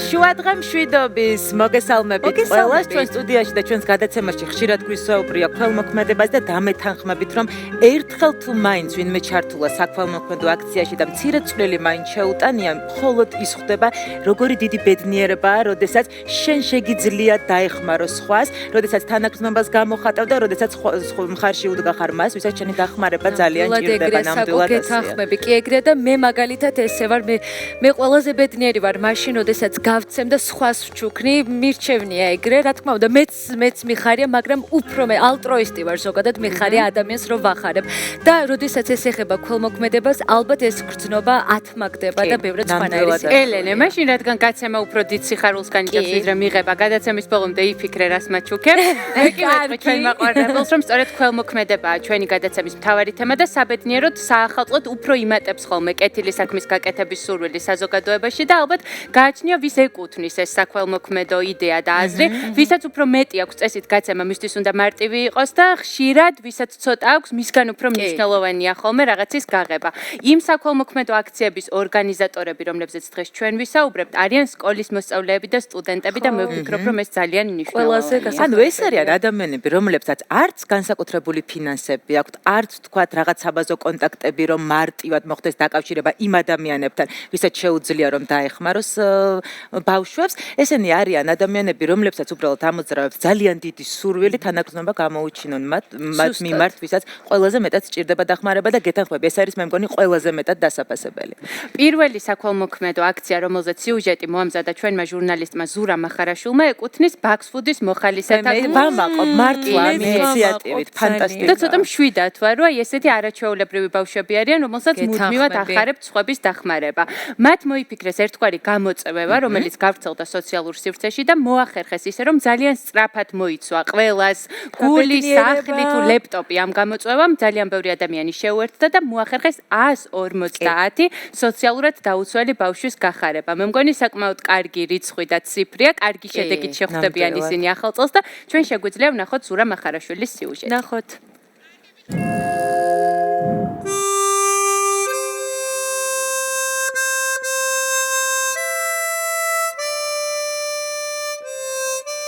შუადღე მშვიდობის მოგესალმებით ყველას ჩვენ სტუდიაში და ჩვენს გადაცემაში ხშირად გვისაუბრია ქველმოქმედებას და დამეთანხმებით რომ ერთხელ თუ მაინც ვინმე ჩართულა საქველმოქმედო აქციაში და მცირე წვლილი მაინც შეუტანია მხოლოდ ის ხდება როგორი დიდი ბედნიერებაა როდესაც შენ შეგიძლია დაეხმარო სხვას როდესაც თანაგრძნობას გამოხატავ და როდესაც მხარში უდგახარ მას ვისაც შენი დახმარება ძალიან ჭირდება ნამდვილად გეთანხმები კი ეგრე და მე მაგალითად ესე ვარ მე ყველაზე ბედნიერი ვარ მაშინ როდესაც გავცემ და სხვას ვჩუქნი მირჩევნია ეგრე რა თქმა უნდა მეც მიხარია მაგრამ უფრო მე ალტროისტი ვარ ზოგადად მიხარია ადამიანს რომ ვახარებ და როდესაც ეს ეხება ქველმოქმედებას ალბათ ეს გრძნობა ათმაგდება და ბევრად სხვანაირი ელენე მაშინ რადგან გაცემა უფრო დიდ სიხარულს განიჭებს ვიდრე მიღება გადაცემის ბოლომდე იფიქრე რას მაჩუქებ მე კი ვეტყვი ჩვენ მაყვარებელს რომ სწორედ ქველმოქმედებაა ჩვენი გადაცემის მთავარი თემა და საბედნიეროდ საახალწლოდ უფრო იმატებს ხოლმე კეთილი საქმის გაკეთების სურვილი საზოგადოებაში და ალბათ გააჩნია ვის ეკუთვნის ეს საქველმოქმედო იდეა და აზრი, ვისაც უფრო მეტი აქვს წესით გაცემა, მისთვის უნდა მარტივი იყოს და ხშირად ვისაც ცოტა აქვს, მისგან უფრო მნიშვნელოვანია ხოლმე რაღაცის გაღება. იმ საქველმოქმედო აქციების ორგანიზატორები, რომლებზეც დღეს ჩვენ ვისაუბრებთ, არიან სკოლის მოსწავლეები და სტუდენტები და მე ვფიქრობ, რომ ეს ძალიან მნიშვნელოვანია. ანუ ეს არიან ადამიანები, რომლებსაც არც განსაკუთრებული ფინანსები აქვთ, არც თქვათ რაღაც საბაზო კონტაქტები, რომ მარტივად მოხდეს დაკავშირება იმ ადამიანებთან, ვისაც შეუძლია რომ დაეხმაროს ბავშვებს, ესენი არიან ადამიანები, რომლებსაც უბრალოდ ამოძრავებს ძალიან დიდი სურვილი თანაგრძნობა გამოუჩინონ მათ მიმართ, ვისაც ყველაზე მეტად სჭირდება დახმარება და გეთანხმები, ეს არის მე მგონი ყველაზე მეტად დასაფასებელი. პირველი საქველმოქმედო აქცია, რომელზეც სიუჟეტი მოამზადა ჩვენმა ჟურნალისტმა ზურა მახარაშვილმა, ეკუთვნის ბაქსფუდის მოხალისეთა ვამაყობ მართლა ამ ინიციატივით, ფანტასტიკია. და ცოტა მშვიდად ვარ, რომ ესეთი არაჩვეულებრივი ბავშვები არიან, რომელსაც მუდმივად ახარებთ სხვების დახმარება. მათ მოიფიქრეს ერთგვარი გამოწვევა, რომელიც გავრცელდა სოციალურ სივრცეში და მოახერხეს ისე, რომ ძალიან სწრაფად მოიცვა ყველას გული, სახლი თუ ლეპტოპი ამ გამოწვევამ ძალიან ბევრი ადამიანი შეუერთდა და მოახერხეს 150 სოციალურად დაუცველი ბავშვის გახარება. მე მგონი საკმაოდ კარგი რიცხვი და ციფრია, კარგი შედეგით შეხვდებიან ისინი ახალ წელს და ჩვენ შეგვიძლია ვნახოთ ზურა მახარაშვილის სიუჟეტი. ნახოთ.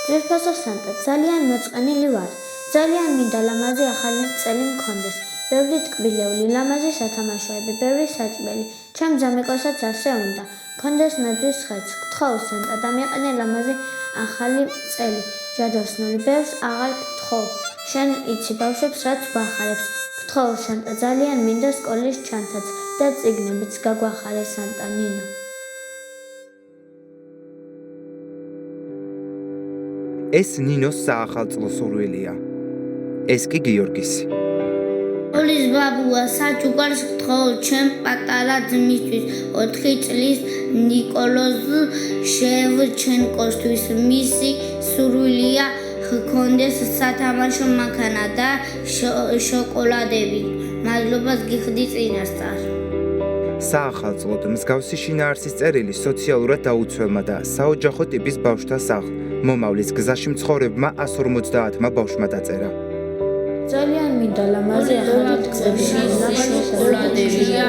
ძვირფასო სანტა, ძალიან მოწყენილი ვარ. ძალიან მინდა ლამაზი ახალი წელი მქონდეს. ბევრი ტკბილეული, ლამაზი სათამაშოები, ბევრი საჭმელი. ჩემ ძამიკოსაც ასე უნდა. მქონდეს ნაძვის ხეც. გთხოვ სანტა, დამიაყენე ლამაზი ახალი წელი. ჯადოსნური, ბევრს აღარ გთხოვ. შენ იცი ბავშვებს რაც გვახარებს. გთხოვ სანტა, ძალიან მინდა სკოლის ჩანთაც და წიგნებიც გაგვახარე სანტა ნინო. ეს ნინოს საახალწლო სურვილია. ეს კი გიორგისი. ოლის ბაბუა საჩუქარს გთხოვ ჩემ პატარა ძმისთვის 4 წლის ნიკოლოზ შევჩენკოსთვის მისი სურვილია ჰქონდეს სათამაშო მანქანა და შოკოლადები. მადლობას გიხდი წინასწარ. საახალწლოდ მსგავსი შინაარსის წერილი სოციალურად დაუცველმა და საოჯახო ტიპის ბავშვთა სახლ მომავლის გზაში მცხოვრებმა 150 ბავშვმა დაწერა. ძალიან მინდა ლამაზი ახალი წელი. შოკოლადებია,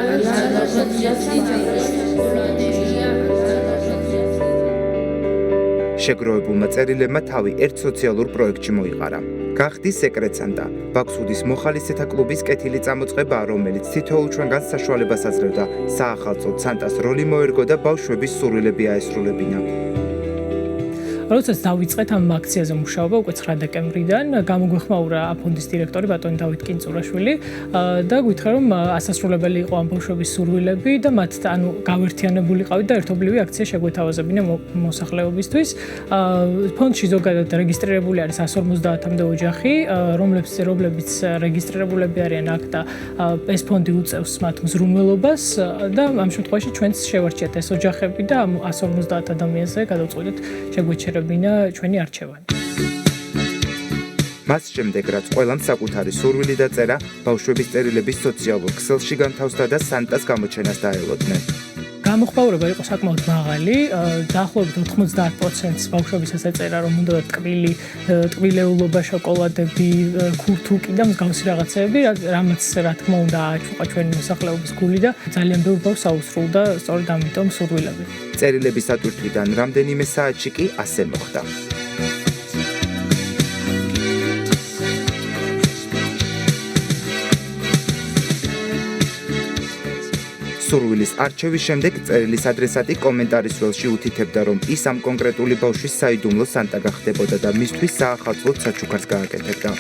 შეგროვებულმა წერილებმა თავი ერთ სოციალურ პროექტში მოიყარა. გახდის სეკრეტსანტა, ბაქსუდის მოხალისეთა კლუბის კეთილი წამოწყებაა, რომელიც თითოეულ ჩვენგანს საშუალებას აძლევდა საახალწლოდ სანტას როლი მოერგო და ბავშვების სურვილები აესრულებინა. როდესაც დავიწყეთ ამ აქციაზე მუშაობა უკვე 9 დეკემბრიდან, გამოგვეხმაურა აფონდის დირექტორი ბატონი დავით კინწურაშვილი და გითხრა რომ ასასრულებელი იყო ამ ბავშვების სურვილები და მათ ანუ გავერთიანებულიყავით და ერთობლივი აქცია შეგვეთავაზებინა მოსახლეობისთვის. ფონდში ზოგადად რეგისტრირებული არის 150-მდე ოჯახი, რომლებიც რეგისტრირებულები არიან აქ და ეს ფონდი უწევს მათ მზრუნველობას და ამ შემთხვევაში ჩვენც შევარჩიეთ ეს ოჯახები და ამ 150 ადამიანზე გადავწყვეტეთ შეგვეჩერებინა ჩვენი არჩევანი. მას შემდეგ რაც ყველამ საკუთარი სურვილი დაწერა, ბავშვების წერილების სოციალურ ქსელში განთავსდა და სანტას გამოჩენას დაელოდნენ. გამოხმაურება იყო საკმაოდ მაღალი, დაახლოებით 90%-ს ბავშვებისაც ეწერა, რომ უნდათ ტკბილეულობა, შოკოლადები, ქურთუკი და მსგავსი რაღაცეები, რამაც რა თქმა უნდა აჩუყა ჩვენი მოსახლეობის გული და ძალიან ბევრ ბავშვს აუსრულდა სწორედ ამიტომ სურვილები. წერილების ატვირთვიდან რამდენიმე საათში კი ასე მოხდა. სურვილის არჩევის შემდეგ წერილის ადრესატი კომენტარის ველში უთითებდა, რომ ის ამ კონკრეტული ბავშვის საიდუმლო სანტა გახდებოდა და მისთვის საახალწლოდ საჩუქარს გააკეთებდა.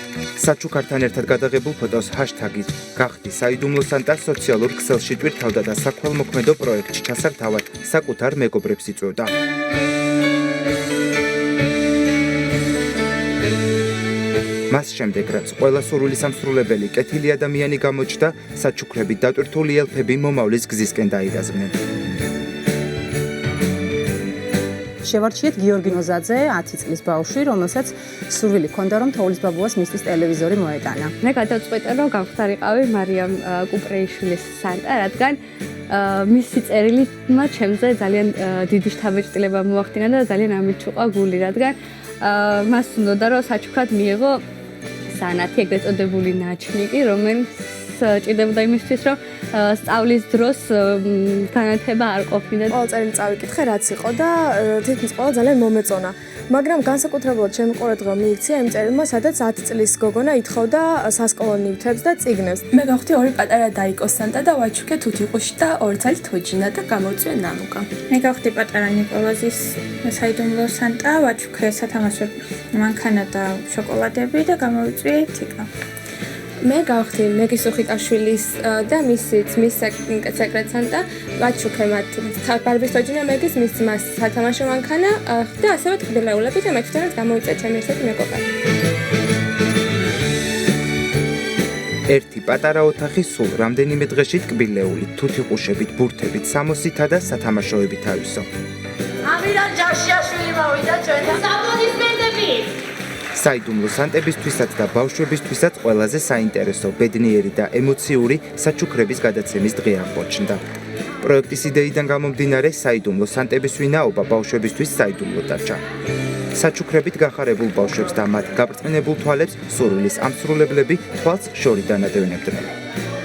საჩუქართან ერთად გადაღებულ ფოტოს ჰაშთაგით გახდი საიდუმლო სანტა სოციალურ ქსელში ტვირთავდა და საქველმოქმედო პროექტში ჩასართავად საკუთარ მეგობრებს იწვევდა. მას შემდეგ, რაც ყველა სურვილის ამსრულებელი კეთილი ადამიანი გამოჩნდა, საჩუქრებით დატვირთული ელფები მომავლის გზისკენ დაიდაზნენ. შევარჩიეთ გიორგი ნოზაძე, 10 წლის ბავშვი, რომელსაც სურვილი ჰქონდა, რომ თოვლის ბაბუას მისთვის ტელევიზორი მოეტანა. მე გადავწყვეტე, რომ გავხდარიყავი მარიამ კუპრეიშვილის სანტა, რადგან მისი წერილმა ჩემზე ძალიან დიდი შთაბეჭდილება მოახდინა და ძალიან ამიჩუყა გული, რადგან მას უნდოდა, რომ საჩუქრად მიიღო სანათი, ეგრეთ წოდებული ნაჩნიკი, რომელიც ჭირდებოდა იმისთვის, რომ სწავლის დროს განათება არ ყოფნიდა. ყოველ წერილი წავიკითხე, რაც იყო და თითქმის ყველა ძალიან მომეწონა. მაგრამ განსაკუთრებულად ჩემი ყურადღება მიიქცია იმ წერილმა, სადაც 10 წლის გოგონა ითხოვდა სასკოლო ნივთებს და წიგნებს. მე გავხდი ორი პატარა დაიკოს სანტა და ვაჩუქე თუთიყუში და 2 წელი თოჯინა და გამოვწვია ნანუკა. მე გავხდი პატარა ნიკოლოზის საიდუმლო სანტა, ვაჩუქე სათამაშო მანქანა და შოკოლადები და გამოვიწვია თიკა. მე გავხდი მეგის უხიკაშვილის და მისი ძმის სეკრეტ სანტა, ვაჩუქე მათ ბარბის თოჯინა მეგის, მის ძმას სათამაშო მანქანა და ასევე ტკბილეულები და მე თვითონაც გამოვიწვია ჩემი ესეთი მეგობარი. ერთი პატარა ოთახი სულ რამდენიმე დღეში ტკბილეული, თუთიყუშებით, ბურთებით, სამოსითა და სათამაშოებით ავისო. ამირან ჯაშიაშვილი მოვიდა ჩვენთან. აპლოდისმენტები! საიდუმლო სანტებისთვისაც და ბავშვებისთვისაც ყველაზე საინტერესო, ბედნიერი და ემოციური საჩუქრების გადაცემის დღე აღმოჩნდა. პროექტის იდეიდან გამომდინარე, საიდუმლო სანტების ვინაობა ბავშვებისთვის საიდუმლო დარჩა. საჩუქრებით გახარებულ ბავშვებს და მათ გაბრწყინებულ თვალებს სურვილის ამსრულებლები თვალს შორიდან ადევნებდნენ.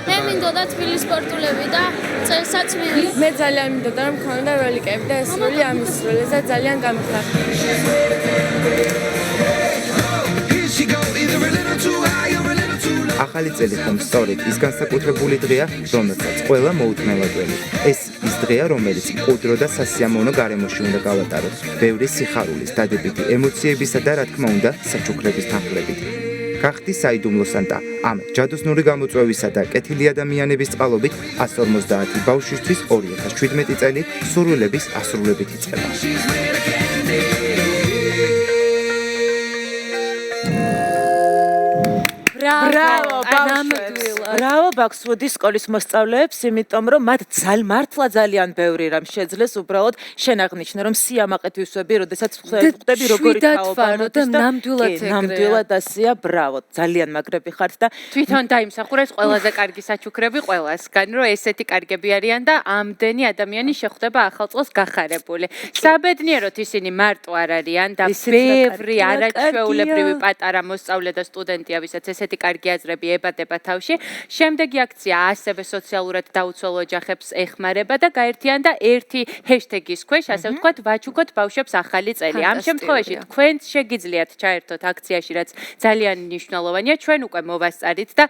მე მინდოდა თბილის სპორტულები და წელსაც მე ძალიან მინდოდა რომ მქონდა როლიკები და ეს როლი ამისრულეს და ძალიან გამიხარდა. ახალი წელი ხომ სწორედ ის განსაკუთრებული დღეა, რომელსაც ყველა მოუთმელებელი. ეს ის დღეა, რომელიც მყუდრო და სასიამოვნო გარემოში უნდა გავატაროთ, ბევრი სიხარულის, დადებითი ემოციებისა და რა თქმა უნდა, საჩუქრების თანხლებით. გახდი საიდუმლო სანტა. ამ ჯადოსნური გამოწვევისა და კეთილი ადამიანების წყალობით 150 ბავშვისთვის 2017 წელი სურვილების ასრულებით იწყება. Bravo, Bravo, ბაქსვუდის სკოლის მოსწავლეებს, იმიტომ რომ მათ მართლა ძალიან ბევრი რამ შეძლეს, უბრალოდ შენ აღნიშნე, რომ სიამაყეთ ვისვები, როდესაც ხვდები როგორი თაობა და ნამდვილად ასია, ბრავო, ძალიან მაგრები ხართ და თვითონ დაიმსახურეს ყველაზე კარგი საჩუქრები ყველასგან, რომ ესეთი კარგები არიან და ამდენი ადამიანი შეხვდება ახალწელს გახარებული. საბედნიეროდ ისინი მარტო არ არიან და ბევრი არაჩვეულებრივი პატარა მოსწავლე და სტუდენტია, ვისაც ესეთი კარგი აზრები ებადება თავში. შემდეგი აქცია ასევე სოციალურად დაუცველ ოჯახებს ეხმარება და გაერთიანდა ერთი ჰეშტეგის ქვეშ, ასე ვთქვათ, ვაჩუქოთ ბავშვებს ახალი წელი. ამ შემთხვევაში თქვენ შეგიძლიათ ჩაერთოთ აქციაში, რაც ძალიან მნიშვნელოვანია. ჩვენ უკვე მოვასწარით და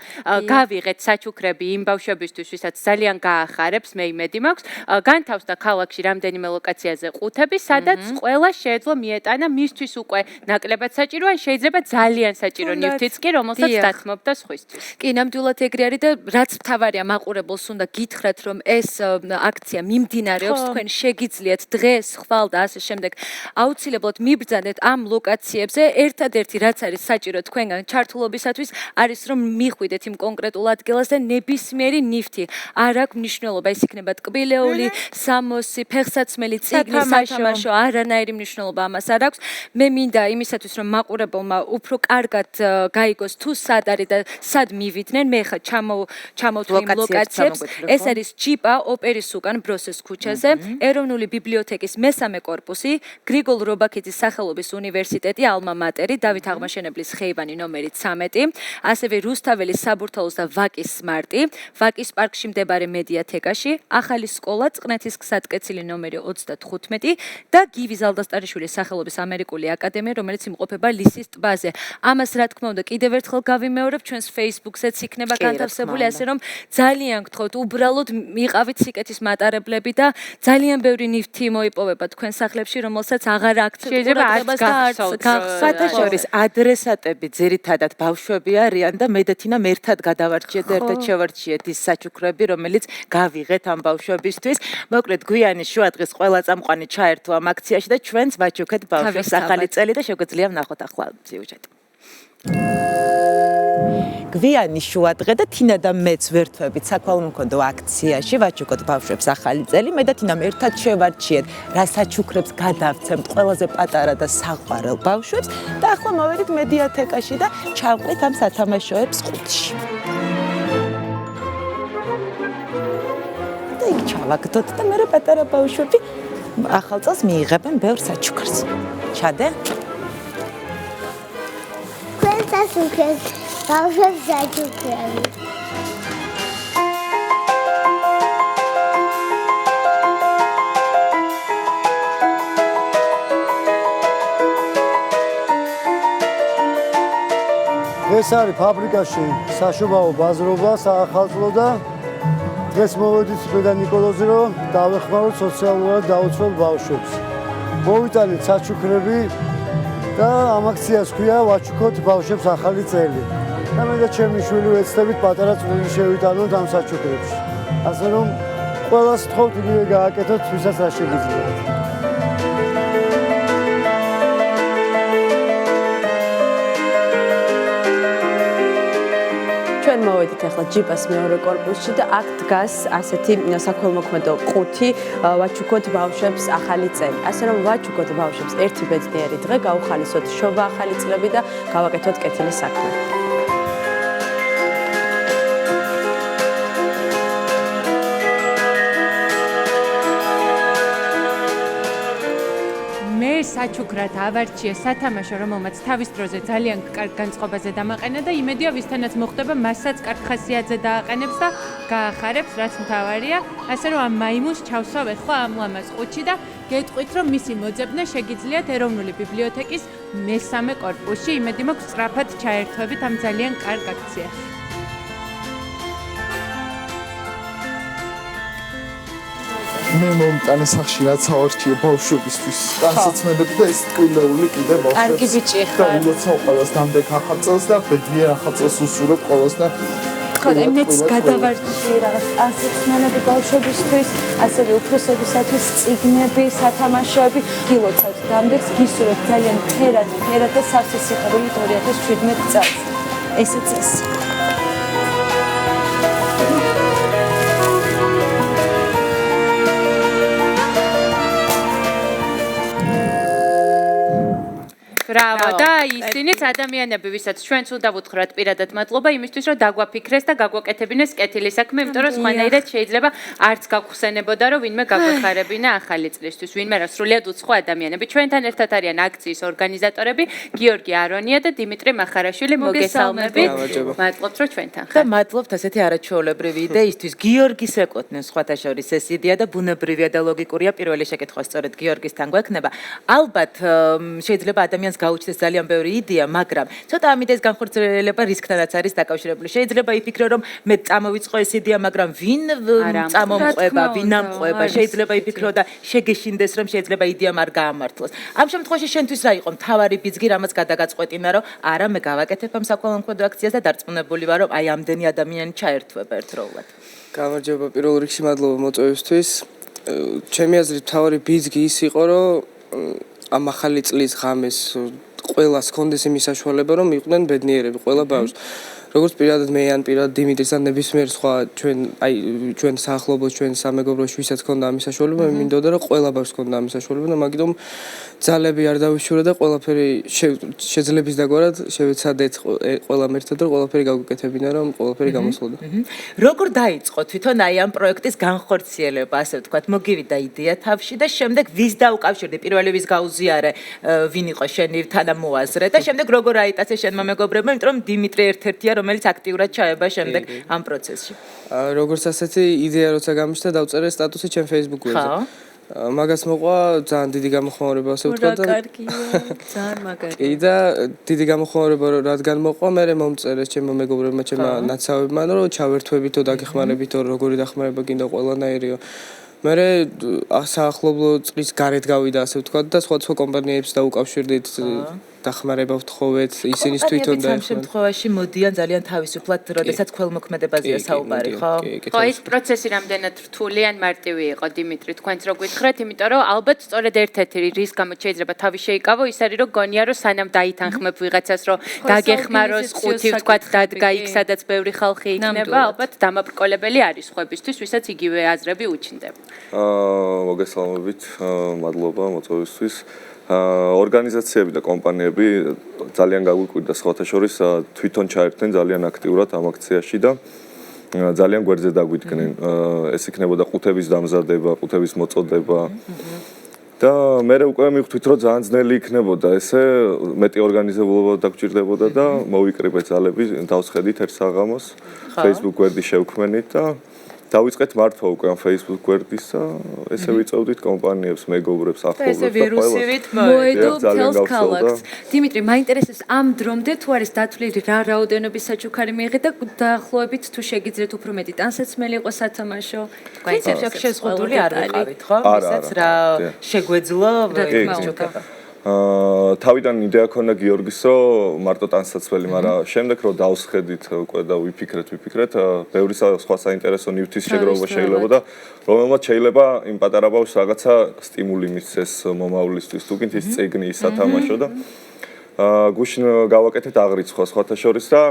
გავიღეთ საჩუქრები იმ ბავშვებისთვის, ვისაც ძალიან გაახარებს, მე იმედი მაქვს. განთავსდა ქალაქში რამდენიმე ლოკაციაზე ყუთები, სადაც ყველა შეეძლო მიეტანა მისთვის უკვე ნაკლებად საჭირო, ან შეიძლება ძალიან საჭირო ნივთიც კი, რომელსაც დათმობდა სხვისთვის. კი, ნამდვილად ეგრე არის და რაც მთავარია მაყურებელს უნდა გითხრათ, რომ ეს აქცია მიმდინარეობს, თქვენ შეგიძლიათ დღეს, ხვალ და ასე შემდეგ აუცილებლად მიბრძანეთ ამ ლოკაციებზე. ერთადერთი რაც არის საჭირო თქვენგან ჩართულობისათვის არის რომ მიხვიდეთ იმ კონკრეტულ ადგილას და ნებისმიერი ნივთი არ აქვს მნიშვნელობა, ეს იქნება ტკბილეული, სამოსი, ფეხსაცმელი, წიგნი, სათამაშო, არანაირი მნიშვნელობა ამას არ აქვს. მე მინდა იმისათვის რომ მაყურებელმა უფრო კარგად გაიგოს თუ სად არის და სად მივიდნენ, მე ხა ჩამოვთვლი იმ ლოკაციებს. ეს არის ჯიპა ოპერის უკან ბროსეს ქუჩაზე, ეროვნული ბიბლიოთეკის მესამე კორპუსი, გრიგოლ რობაქიძის სახელობის უნივერსიტეტი, ალმა მატერი, დავით აღმაშენებლის ხეივანი ნომერი 13, ასევე რუსთაველის საბურთალოს და ვაკის სმარტი, ვაკის პარკში მდებარე მედიათეკაში, ახალი სკოლა, წყნეთის გზატკეცილი ნომერი 35 და გივი ზალდასტარიშვილის სახელობის ამერიკული აკადემია, რომელიც იმყოფება ლისის ტბაზე. ამას რა თქმა უნდა კიდევ ერთხელ გავიმეორებ, ჩვენს Facebook-ზეც იქნება განთავსებული, ასე რომ ძალიან გთხოვთ, უბრალოდ მიყავით სიკეთის მატარებლები და ძალიან ბევრი ნივთი მოიპოვება თქვენ სახლებში, რომელსაც აღარ აქ ყურადღებას და არც გახსოვთ. ადრესატები ძირითადად ბავშვები არიან და მე და თინამ ერთად გადავარჩიეთ, ერთად შევარჩიეთ ის საჩუქრები, რომელიც გავიღეთ ამ ბავშვებისთვის. მოკლედ გვიანი შუადღის ყველა წამყვანი ჩაერთო ამ აქციაში და ჩვენც ვაჩუქეთ ბავშვებს ახალი წელი და შეგვიძლია ვნახოთ ახლა სიუჟეტი. გვიანი შუადღე და თინა და მეც ვერთვებით საქველმოქმედო აქციაში ვაჩუქოთ ბავშვებს ახალი წელი. მე და თინამ ერთად შევარჩიეთ რა საჩუქრებს გადავცემთ ყველაზე პატარა და საყვარელ ბავშვებს და ახლა მოვედით მედიათეკაში და ჩავყრით ამ სათამაშოებს ყუთში. და იქ ჩავაგდოთ და მე პატარა ბავშვები ახალ წელს მიიღებენ ბევრ საჩუქრს. ჩადე? საჩუქრებს ბავშვებს საჩუქრები. დღეს არის ფაბრიკაში საშობაო ბაზრობა საახალწლო და დღეს მოვედით მე და ნიკოლოზი რომ დავეხმაროთ სოციალურად დაუცველ ბავშვებს. მოვიტანეთ საჩუქრები და ამ აქციას ქვია ვაჩუქოთ ბავშვებს ახალი წელი. და მე და ჩემი შვილი ვეცდებით პატარა წვლილი შევიტანოთ ამ საჩუქრებში. ასე რომ ყველას ვთხოვთ იგივე გააკეთოთ, ვისაც რა შეგიძლიათ. ჩვენ მოვედით ახლა ჯიპას მეორე კორპუსში და აქ დგას ასეთი საქველმოქმედო ყუთი ვაჩუქოთ ბავშვებს ახალი წელი. ასე რომ ვაჩუქოთ ბავშვებს ერთი ბედნიერი დღე, გაუხალისოთ შობა ახალი წლები და გავაკეთოთ კეთილი საქმე. საჩუქრად ავარჩიე სათამაშო, რომელმაც თავის დროზე ძალიან კარგ განწყობაზე დამაყენა და იმედია ვისთანაც მოხდება, მასაც კარგ ხასიათზე დააყენებს და გაახარებს, რაც მთავარია. ასე რომ ამ მაიმუნს ჩავსვავ ახლა ამ ლამაზ ყუთში და გეტყვით, რომ მისი მოძებნა შეგიძლიათ ეროვნული ბიბლიოთეკის მესამე კორპუსში. იმედი მაქვს სწრაფად ჩაერთვებით ამ ძალიან კარგ აქციაში. მე მომტანე სახში რაც ავარჩიე ბავშვებისთვის განსაცმელები და ეს ტკბილეული კიდე ბავშვებს. კარგი ბიჭი ხარ. და ულოცავ ყველას დამდეგ ახალწელს და ბედნიერ ახალწელს უსურვებ ყველას და ხოდა მეც გადავარჩიე რაღაც განსაცმელები ბავშვებისთვის, ასევე უფროსებისათვის წიგნები, სათამაშოები. გილოცავთ დამდეგს, გისურვებთ ძალიან ფერად და სავსე სიხარული 2017 წელს. ესეც ეს. ბრავო და ისინიც ადამიანები, ვისაც ჩვენც უნდა ვუთხრათ პირადად მადლობა იმისთვის, რომ დაგვაფიქრეს და გაგვაკეთებინეს კეთილი საქმე, იმიტომ რომ სხვანაირად შეიძლება არც გაგხსენებოდა, რომ ვინმე გაგვეხარებინა ახალი წლისთვის, ვინმე რა სრულიად უცხო ადამიანები. ჩვენთან ერთად არიან აქციის ორგანიზატორები გიორგი არონია და დიმიტრი მახარაშვილი. მოგესალმებით. მადლობთ, რომ ჩვენთან ხართ. და მადლობთ ასეთი არაჩვეულებრივი იდეისთვის. გიორგის ეკუთვნის სხვათა შორის ეს იდეა და ბუნებრივია და ლოგიკურია. პირველი შეკითხვა სწორედ გიორგისთან გვექნება. ალბათ შეიძლება ადამიანს გაუჩნდეს ძალიან ბევრი იდეა, მაგრამ ცოტა ამიტეს განხორციელება რისკთანაც არის დაკავშირებული. შეიძლება იფიქრო, რომ მე წამოვიწყო ეს იდეა, მაგრამ ვინ წამომყვება, ვინ ამყვება, შეიძლება იფიქრო და შეგეშინდეს, რომ შეიძლება იდეა არ გაამართლოს. ამ შემთხვევაში შენთვის რა იყო მთავარი ბიძგი, რამაც გადაგაწყვეტინა, რომ არა, მე გავაკეთებ ამ საქველმოქმედო აქციას და დარწმუნებული ვარ, რომ აი ამდენი ადამიანი ჩაერთვება ერთდროულად. გამარჯობა პირველ რიგში, მადლობა მოწვევისთვის. ჩემი აზრით მთავარი ბიძგი ის იყო, რომ ამ ახალი წლის ღამეს ყველას კონდეს იმის საშუალება, რომ იყვნენ ბედნიერები ყველა ბავშვი. როგორც პირადად მე ან პირადად დიმიტრის ან ნებისმიერ სხვა ჩვენ საახლობლოს, ჩვენ სამეგობროში ვისაც ქონდა ამის საშუალება, მე მინდოდა რომ ყველა ბავშვს ქონდა ამის საშუალება და მაგიტომ ძალები არ დავიშურე და ყველაფერი შეძლების დაგვარად შევეცადეთ ყველამ ერთად რომ ყველაფერი გავუკეთებინა რომ ყველაფერი გამოსულიყო. როგორ დაიწყო თვითონ აი ამ პროექტის განხორციელება, ასე ვთქვათ, მოგივიდა იდეა თავში და შემდეგ ვის დაუკავშირდი, პირველი ვის გაუზიარე, ვინ იყო შენი თანამოაზრე და შემდეგ როგორ აიტაცე შენმა მეგობრებმა, იმიტომ რომ დიმიტრი ერთ-ერთია, რომელიც აქტიურად ჩაება შემდეგ ამ პროცესში. როგორც ასეთი იდეა როცა გამიშთა, დავწერე სტატუსი ჩემ Facebook-ზე. მაგას მოყვა ძალიან დიდი გამოხმაურება, ასე ვთქვათ და ძალიან მაგარი. კი და დიდი გამოხმაურება რადგან მოყვა, მე მომწერეს ჩემმა მეგობრებმა, ჩემმა ნაცავებმა, რომ ჩავერთვებითო, დაგეხმარებითო, როგორი დახმარება გინდა ყველანაირიო. მე საახლობლო წყლის გარეთ გავიდა, ასე ვთქვათ და სხვა კომპანიებს დაუკავშირდით დახმარება ვთხოვეთ, ისინი თვითონ და ამ შემთხვევაში მოდიან ძალიან თავისუფლად, როდესაც ქველმოქმედებაზეა საუბარი, ხო? ხო, ეს პროცესი რამდენად რთული ან მარტივი იყო, დიმიტრი, თქვენც რო გითხრათ, იმიტომ რომ ალბათ სწორედ ერთ-ერთი რის გამოც შეიძლება თავი შეიკავო, ის არის რომ გონია რომ სანამ დაითანხმებ ვიღაცას, რომ დაგეხმაროს ყუთი, ვთქვათ, დადგა იქ, სადაც ბევრი ხალხი იქნება, ალბათ დამაბრკოლებელი არის ხვებისთვის, ვისაც იგივე აზრები უჩნდება. მოგესალმებით, მადლობა მოწვევისთვის. ორგანიზაციები და კომპანიები ძალიან გაგვიკვირდა სხვათა შორის თვითონ ჩაერთნენ ძალიან აქტიურად ამ აქციაში და ძალიან გვერდზე დაგვიდგნენ. ეს იქნებოდა ყუთების დამზადება, ყუთების მოწოდება. და მე უკვე მივხვდით, რომ ძალიან ძნელი იქნებოდა ესე, მეტი ორგანიზებულობა დაგჭირდებოდა და მოვიკრიბეთ ძალები, დავსხედით ერთ საღამოს, Facebook გვერდი შევქმნით და დავიწყეთ მართვა უკვე ამ Facebook გვერდის და ესე ვიწევდით კომპანიებს, მეგობრებს, ახლობლებს და ყველას. მოედო მთელს ქალაქს. დიმიტრი, მაინტერესებს ამ დრომდე თუ არის დათვლილი რა რაოდენობის საჩუქარი მიიღეთ და დაახლოებით თუ შეგიძლიათ უფრო მეტი ტანსაცმელი იყო სათამაშო. კონცეფცია შეზღუდული არ ვიყავით, ხო? ვისაც რა შეგვეძლო საჩუქარი. თავიდან იდეა ქონდა გიორგის, რომ მარტო ტანსაცმელი, მაგრამ შემდეგ რომ დავსხედით უკვე და ვიფიქრეთ, ბევრი სხვა საინტერესო ნივთის შეგროვება შეიძლება და რომელმაც შეიძლება იმ პატარა ბავშვს რაღაცა სტიმული მისცეს მომავლისთვის, თუკით ის წიგნი, სათამაშო და გუშინ გავაკეთეთ აღრიცხვა სხვათა შორის და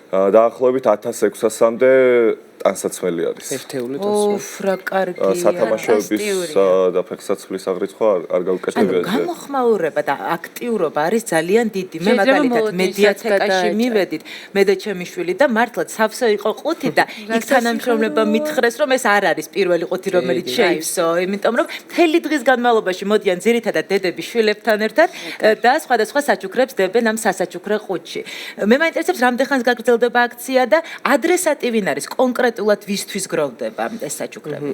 დაახლოებით 1600-მდე ტანსაცმელი არის. ერთეული ტანსაცმელი. ოф, რა კარგია. სათამაშოების და ფეხსაცმლის აღრიცხვა არ გავუკეთებია. გამოხმაურება და აქტიურობა არის ძალიან დიდი. მე მაგალითად მედიათეკაში მივედით, მე და ჩემი შვილი და მართლაც სავსე იყო ყუთი და იქ თანამშრომლობა მითხრეს, რომ ეს არ არის პირველი ყუთი, რომელიც შეივსო, იმიტომ რომ მთელი დღის განმავლობაში მოდიან ძირითადად დედები შვილებთან ერთად და სხვადასხვა საჩუქრებს დებენ ამ სასაჩუქრე ყუთში. მე მაინტერესებს, რამდენ ხანს გაგრძელდება აქცია და ადრესატი ვინ არის კონკრეტულად ვისთვის გროვდება ეს საჩუქრები?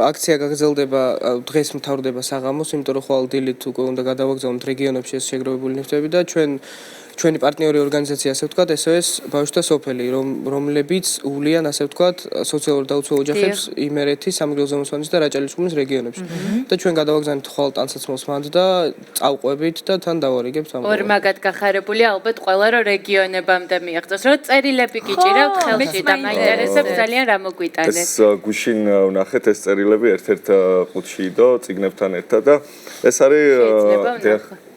აქცია გაგრძელდება, დღეს მთავრდება საღამოს, იმიტომ რომ ხვალ დილით უკვე უნდა გადავაგზავნოთ რეგიონებში ეს შეგროვებული ნივთები და ჩვენი პარტნიორი ორგანიზაცია, ასე ვთქვათ, SOS ბავშვთა სოფელი, რომლებიც უვლიან, ასე ვთქვათ, სოციალურ დაუცველ ოჯახებს იმერეთის, სამგრელო ზემოსვანეთის და რაჭა-ლისყულის რეგიონებში. და ჩვენ გადავაგზავნით ხვალ ტანსაცმელს მანდ და წავყვებით და თან დავარიგებთ ამ. ორმაგად გახარებული ალბათ ყველა რო რეგიონებამდე მიაღწევს, რომ წერილები გიჭირავთ ხელში და მაინტერესებს ძალიან რა მოგვიტანეთ. ეს გუშინ ვნახეთ ეს წერილები ერთ-ერთ ყუთში და წიგნებთან ერთად და ეს არის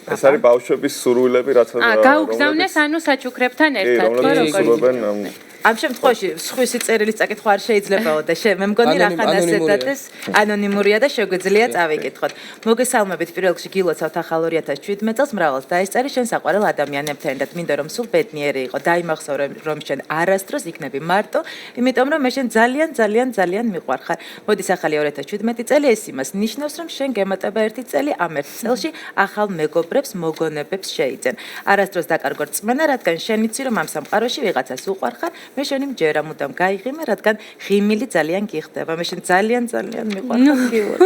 ეს არის ბავშვების სურვილები, რაც გაუგზავნეს ანუ საჩუქრებთან ერთად, ხო როგორ? ამ შემთხვევაში სხვისი წერილის წაკითხვა არ შეიძლებაო და მე მგონი რახან ასეთადეს ანონიმურია და შეგვიძლია წავიკითხოთ. მოგესალმებით, პირველ რიგში გილოცავთ ახალ 2017 წელს მრავალს დაესწარი შენ საყვარელ ადამიანებთან და მინდა რომ სულ ბედნიერი იყო. დაიმახსოვრ რომ შენ არასდროს იქნები მარტო, იმიტომ რომ მე შენ ძალიან მიყვარხარ. მოდის ახალი 2017 წელი ეს იმას ნიშნავს, რომ შენ გემატება ერთი წელი ამ ერთ წელში ახალ მეგობრებს, მოგონებებს შეიძენ. არასდროს დაკარგო რწმენა, რადგან შენ იცი რომ ამ სამყაროში ვიღაცას უყვარხარ. მე შენი მჯერა მუდამ გაიღიმე, რადგან ღიმილი ძალიან გიხდება. მე შენ ძალიან მიყვარხარ გიორ.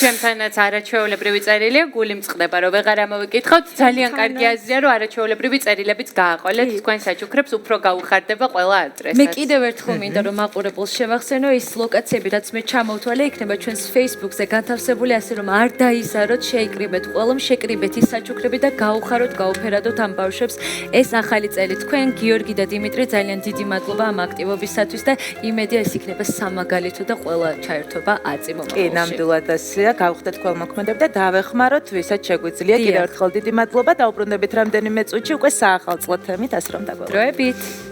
ჩემთანაც არაჩვეულებრივი წერილია, გული მწყდება, რომ ვეღარ ამოვიკითხავთ. ძალიან კარგი აზრია, რომ არაჩვეულებრივი წერილებიც გააყოლეთ, თქვენ საჩუქრებს უფრო გაუხარდება ყველა ადრესად. მე კიდევ ერთხელ მინდა რომ მაყურებელს შევახსენო, ის ლოკაციები, რაც მე ჩამოვთვალე, იქნება ჩვენს Facebook-ზე განთავსებული, ასე რომ არ დაიზაროთ, შეიკრიბეთ ყველამ, შეკრიბეთ ის საჩუქრები და გაუხაროთ, გაუფერადოთ ამ ბავშვებს ეს ახალი წელი. თქვენ გიორგი და დიმიტრი მემკვიდრე, ძალიან დიდი მადლობა ამ აქტივობისათვის და იმედია ეს იქნება სამაგალითო და ყველა ჩაერთობა აწიმო. კი, ნამდვილად ასეა. გავხდეთ ქველმოქმედები და დავეხმაროთ, ვისაც შეგვიძლია. კიდევ ერთხელ დიდი მადლობა. დაუბრუნდებით რამდენიმე წუთში უკვე საახალწლო თემით, ასე რომ დაგვალავთ. დროებით.